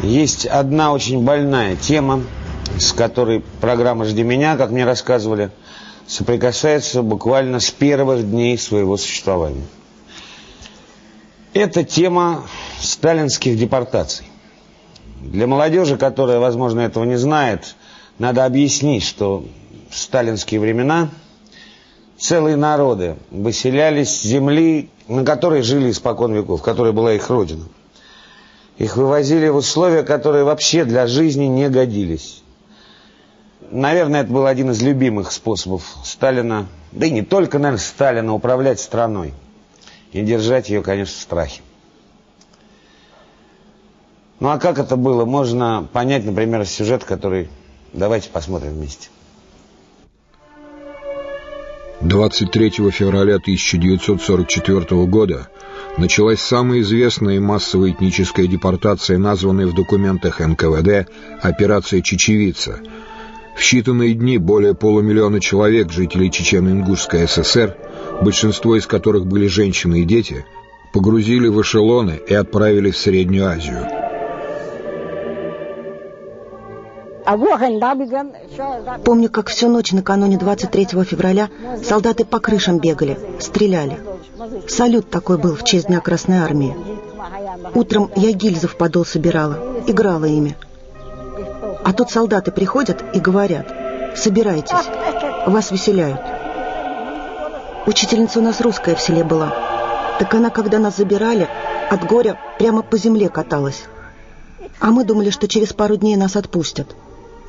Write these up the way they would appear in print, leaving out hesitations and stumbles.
Есть одна очень больная тема, с которой программа «Жди меня», как мне рассказывали, соприкасается буквально с первых дней своего существования. Это тема сталинских депортаций. Для молодежи, которая, возможно, этого не знает, надо объяснить, что в сталинские времена целые народы выселялись с земли, на которой жили испокон веков, которая была их родина. Их вывозили в условия, которые вообще для жизни не годились. Наверное, это был один из любимых способов Сталина, да и не только, наверное, Сталина, управлять страной и держать ее, конечно, в страхе. Ну а как это было, можно понять, например, из сюжета, который давайте посмотрим вместе. 23 февраля 1944 года началась самая известная и массовая этническая депортация, названная в документах НКВД «Операция Чечевица». В считанные дни более полумиллиона человек, жителей Чечено-Ингушской ССР, большинство из которых были женщины и дети, погрузили в эшелоны и отправили в Среднюю Азию. Помню, как всю ночь накануне 23 февраля солдаты по крышам бегали, стреляли. Салют такой был в честь Дня Красной Армии. Утром я гильзы в подол собирала, играла ими. А тут солдаты приходят и говорят: собирайтесь, вас выселяют. Учительница у нас русская в селе была. Так она, когда нас забирали, от горя прямо по земле каталась. А мы думали, что через пару дней нас отпустят.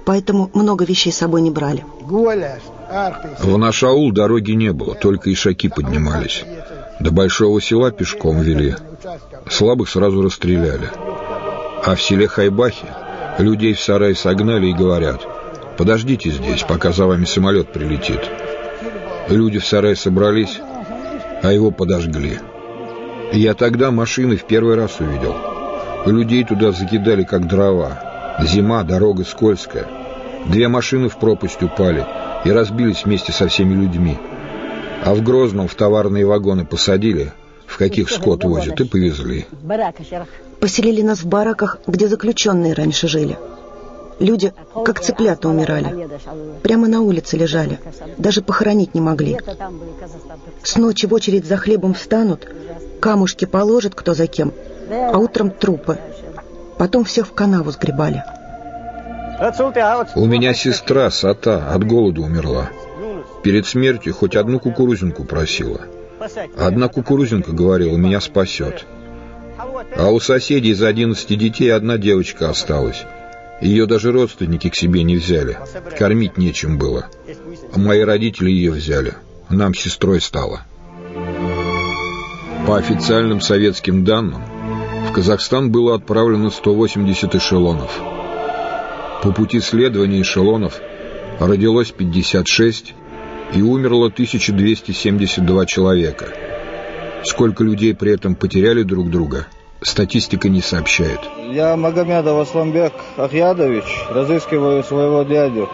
Поэтому много вещей с собой не брали. В наш аул дороги не было, только ишаки поднимались. До большого села пешком вели. Слабых сразу расстреляли. А в селе Хайбахи людей в сарай согнали и говорят: подождите здесь, пока за вами самолет прилетит. Люди в сарай собрались, а его подожгли. Я тогда машины в первый раз увидел. Людей туда закидали, как дрова. Зима, дорога скользкая. 2 машины в пропасть упали и разбились вместе со всеми людьми. А в Грозном в товарные вагоны посадили, в каких скот возят, и повезли. Поселили нас в бараках, где заключенные раньше жили. Люди, как цыплята, умирали. Прямо на улице лежали. Даже похоронить не могли. С ночи в очередь за хлебом встанут, камушки положат кто за кем, а утром трупы. Потом всех в канаву сгребали. У меня сестра, Сата, от голода умерла. Перед смертью хоть одну кукурузинку просила. Одна кукурузинка, говорила, меня спасет. А у соседей из 11 детей 1 девочка осталась. Ее даже родственники к себе не взяли. Кормить нечем было. А мои родители ее взяли. Нам сестрой стала. По официальным советским данным, в Казахстан было отправлено 180 эшелонов. По пути следования эшелонов родилось 56 и умерло 1272 человека. Сколько людей при этом потеряли друг друга, статистика не сообщает. Я Магомедов Асламбек Ахьядович, разыскиваю своего дядю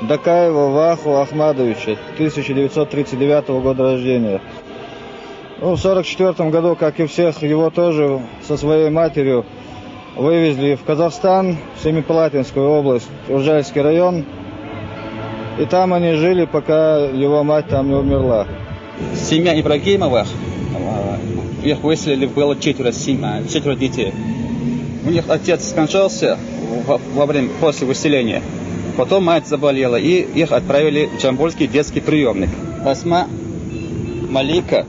Дакаева Ваху Ахмадовича, 1939 года рождения. В 1944 году, как и всех, его тоже со своей матерью вывезли в Казахстан, в Семипалатинскую область, Уржальский район. И там они жили, пока его мать там не умерла. Семья Ибрагимовых, их выселили, было 4 детей. У них отец скончался после выселения. Потом мать заболела, и их отправили в Джамбульский детский приемник. Асма, Малика,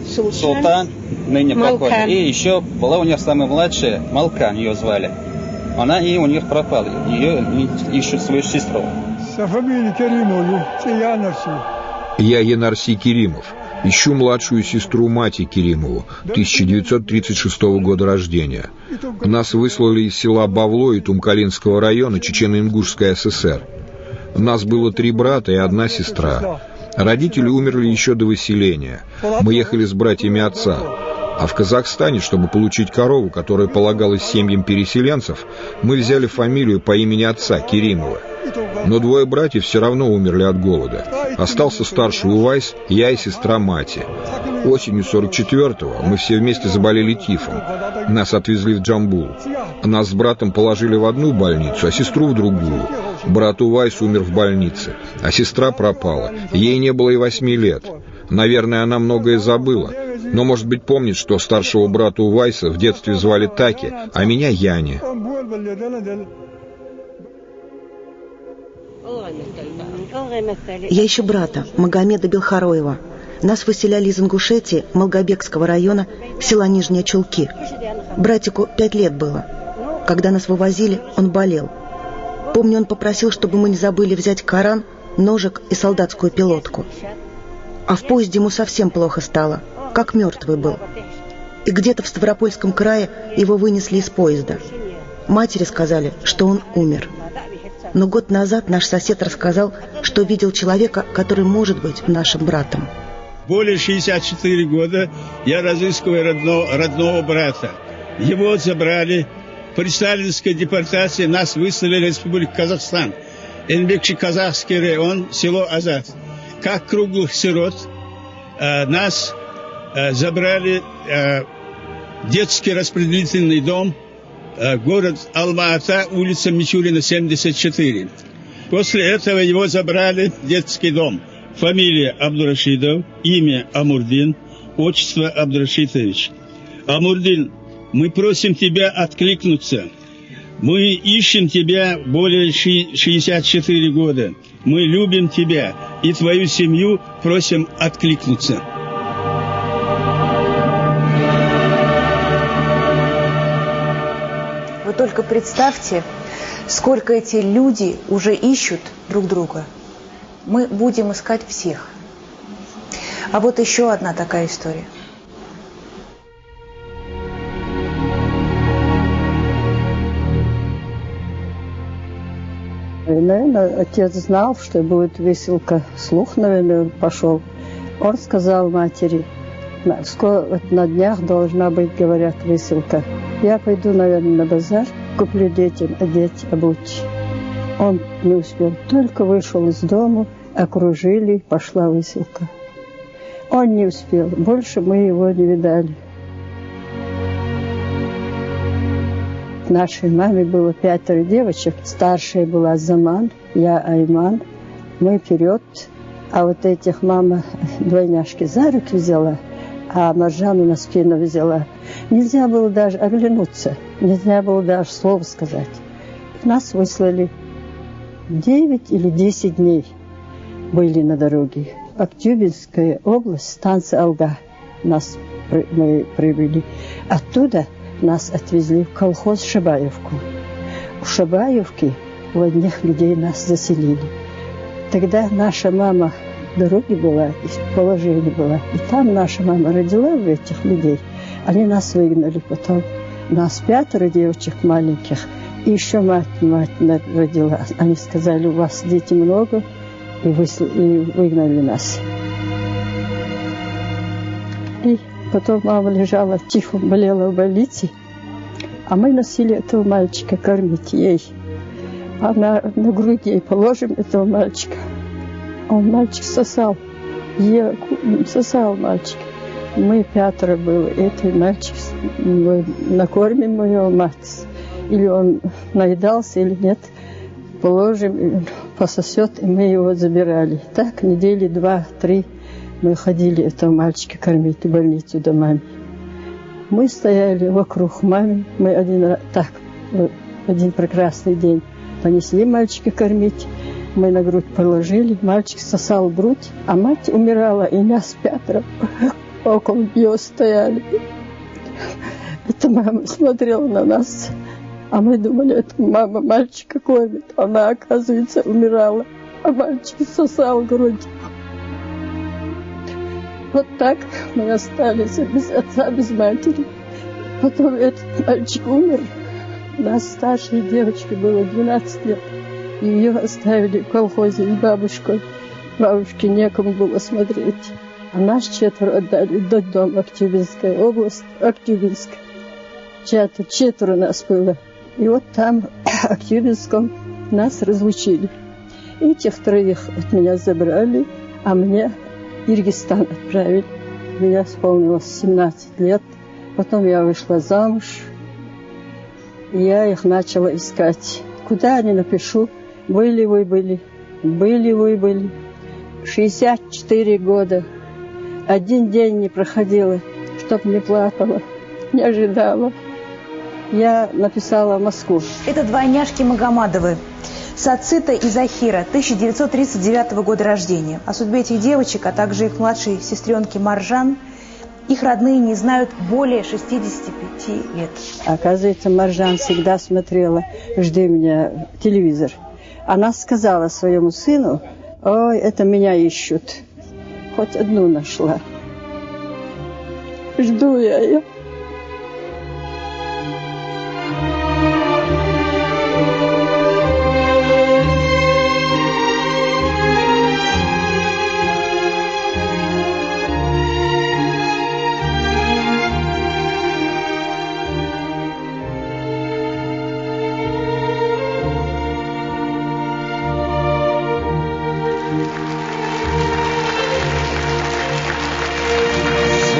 Султан, ныне покойный. И еще была у них самая младшая, Малкан ее звали. Она и у них пропала. Ее ищут свою сестру. Я Янарси Керимов. Ищу младшую сестру Мати Керимову, 1936 года рождения. Нас выслали из села Бавло и Тумкалинского района Чечено-Ингушской ССР. Нас было 3 брата и 1 сестра. Родители умерли еще до выселения. Мы ехали с братьями отца. А в Казахстане, чтобы получить корову, которая полагалась семьям переселенцев, мы взяли фамилию по имени отца, Керимова. Но двое братьев все равно умерли от голода. Остался старший Увайс, я и сестра Мати. Осенью 44-го мы все вместе заболели тифом. Нас отвезли в Джамбул. Нас с братом положили в одну больницу, а сестру в другую. Брат Увайс умер в больнице, а сестра пропала. Ей не было и 8 лет. Наверное, она многое забыла. Но, может быть, помнит, что старшего брата Увайса в детстве звали Таки, а меня Яни. Я ищу брата, Магомеда Белхароева. Нас выселяли из Ингушетии, Малгобекского района, села Нижние Чулки. Братику 5 лет было. Когда нас вывозили, он болел. Помню, он попросил, чтобы мы не забыли взять Коран, ножик и солдатскую пилотку. А в поезде ему совсем плохо стало, как мертвый был. И где-то в Ставропольском крае его вынесли из поезда. Матери сказали, что он умер. Но год назад наш сосед рассказал, что видел человека, который может быть нашим братом. Более 64 года я разыскиваю родного брата. Его забрали при сталинской депортации, нас выслали в Республику Казахстан. Энбекши-Казахский район, село Азат. Как круглых сирот нас забрали в детский распределительный дом, город Алма-Ата, улица Мичурина, 74. После этого его забрали в детский дом. Фамилия Абдурашидов, имя Амурдин, отчество Абдурашитович. Амурдин, мы просим тебя откликнуться. Мы ищем тебя более 64 года. Мы любим тебя и твою семью просим откликнуться. Вы только представьте, сколько эти люди уже ищут друг друга. Мы будем искать всех. А вот еще одна такая история. Наверное, отец знал, что будет высылка. Слух, наверное, пошел. Он сказал матери, скоро на днях должна быть, говорят, высылка. Я пойду, наверное, на базар, куплю детям одеть, обуть. Он не успел, только вышел из дома, окружили, пошла высылка. Он не успел, больше мы его не видали. Нашей маме было 5 девочек. Старшая была Заман, я Айман. Мы вперед. А вот этих мама двойняшки за руки взяла, а Маржану на спину взяла. Нельзя было даже оглянуться, нельзя было даже слова сказать. Нас выслали 9 или 10 дней были на дороге. Актюбинская область, станция Алга. Мы прибыли. Оттуда нас отвезли в колхоз Шабаевку. В Шабаевке у одних людей нас заселили. Тогда наша мама в дороге была, и положение была. И там наша мама родила в этих людей. Они нас выгнали потом. Нас 5 девочек маленьких. И еще мать родила. Они сказали, у вас дети много, и выгнали нас. И потом мама лежала, тихо болела в больнице, а мы носили этого мальчика кормить ей. А на грудь ей положим этого мальчика. Он мальчик сосал. Сосал мальчик. Мы 5 было. Этот мальчик, мы накормим его мать. Или он наедался, или нет. Положим, пососет, и мы его забирали. Так, недели 2-3 мы ходили этого мальчика кормить в больницу до мамы. Мы стояли вокруг мамы. Мы один прекрасный день понесли мальчика кормить. Мы на грудь положили. Мальчик сосал грудь, а мать умирала. И нас 5 около нее стояли. Эта мама смотрела на нас. А мы думали, это мама мальчика кормит. Она, оказывается, умирала. А мальчик сосал грудь. Вот так мы остались без отца, без матери. Потом этот мальчик умер. У нас старшей девочке было 12 лет. И ее оставили в колхозе с бабушкой. Бабушке некому было смотреть. А нас 4 отдали в дом Актюбинская область, Актюбинск. 4 нас было. И вот там, в Актюбинском, нас разлучили. И этих 3 от меня забрали, а мне в Киргизстан отправили. Мне исполнилось 17 лет. Потом я вышла замуж. И я их начала искать. Куда они напишу? Были вы, были. Были вы, были. 64 года. 1 день не проходило, чтоб не плакала, не ожидала. Я написала в Москву. Это двойняшки Магомадовы. Сацита и Захира, 1939 года рождения. О судьбе этих девочек, а также их младшей сестренки Маржан, их родные не знают более 65 лет. Оказывается, Маржан всегда смотрела «Жди меня» телевизор. Она сказала своему сыну: «Ой, это меня ищут». Хоть одну нашла. Жду я ее.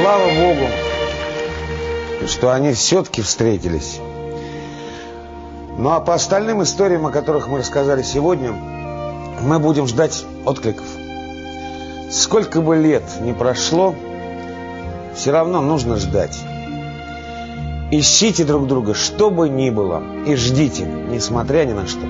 Слава Богу, что они все-таки встретились. Ну а по остальным историям, о которых мы рассказали сегодня, мы будем ждать откликов. Сколько бы лет ни прошло, все равно нужно ждать. Ищите друг друга, что бы ни было, и ждите, несмотря ни на что.